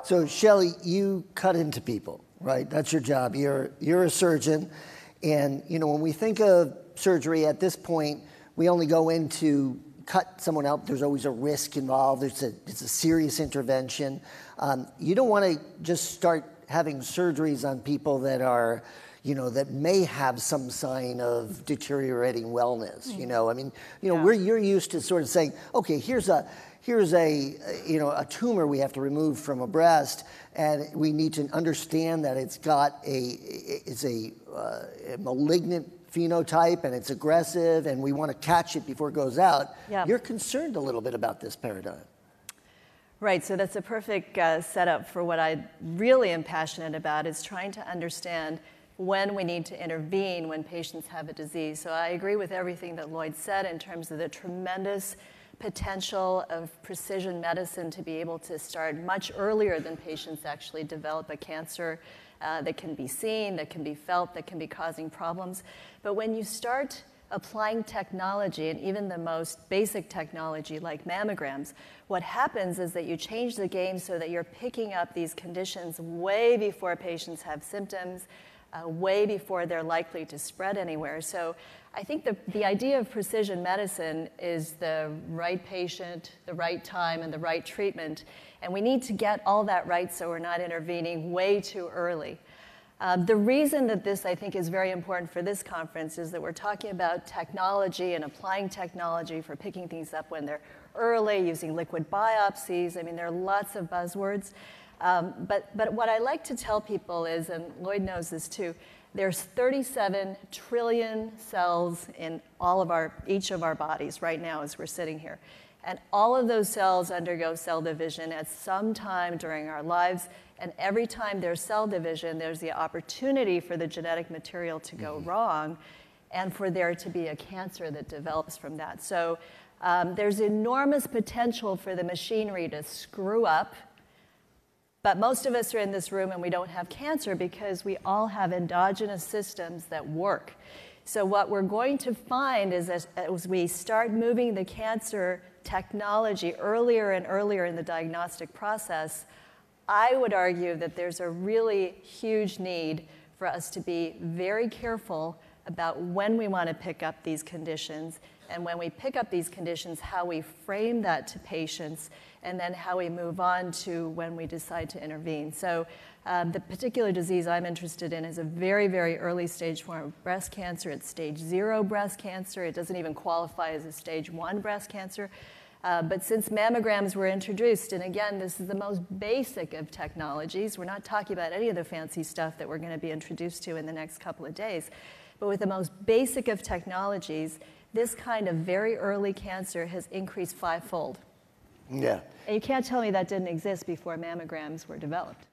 So Shelley, you cut into people, right? That's your job. You're a surgeon. And when we think of surgery at this point, we only go in to cut someone out. There's always a risk involved. It's a serious intervention. You don't want to just start having surgeries on people that are, that may have some sign of deteriorating wellness. Where you're used to sort of saying, okay, here's a tumor we have to remove from a breast, and we need to understand that it's a malignant phenotype and it's aggressive, and we want to catch it before it goes out. Yeah. You're concerned a little bit about this paradigm. Right, so that's a perfect setup for what I really am passionate about, is trying to understand when we need to intervene when patients have a disease. So I agree with everything that Lloyd said in terms of the tremendous potential of precision medicine to be able to start much earlier than patients actually develop a cancer that can be seen, that can be felt, that can be causing problems. But when you start applying technology, and even the most basic technology like mammograms, what happens is that you change the game so that you're picking up these conditions way before patients have symptoms, way before they're likely to spread anywhere. So I think the idea of precision medicine is the right patient, the right time, and the right treatment. And we need to get all that right so we're not intervening way too early. The reason that this, I think, is very important for this conference is that we're talking about technology and applying technology for picking things up when they're early, using liquid biopsies. I mean, there are lots of buzzwords. But what I like to tell people is, and Lloyd knows this too, there's 37 trillion cells in each of our bodies right now as we're sitting here. And all of those cells undergo cell division at some time during our lives. And every time there's cell division, there's the opportunity for the genetic material to go wrong and for there to be a cancer that develops from that. So there's enormous potential for the machinery to screw up. But most of us are in this room and we don't have cancer because we all have endogenous systems that work. So what we're going to find is as we start moving the cancer technology earlier and earlier in the diagnostic process, I would argue that there's a really huge need for us to be very careful about when we want to pick up these conditions, and when we pick up these conditions, how we frame that to patients, and then how we move on to when we decide to intervene. So the particular disease I'm interested in is a very, very early stage form of breast cancer. It's stage 0 breast cancer. It doesn't even qualify as a stage 1 breast cancer. But since mammograms were introduced, and again, this is the most basic of technologies. We're not talking about any of the fancy stuff that we're going to be introduced to in the next couple of days. But with the most basic of technologies, this kind of very early cancer has increased 5-fold. Yeah. And you can't tell me that didn't exist before mammograms were developed.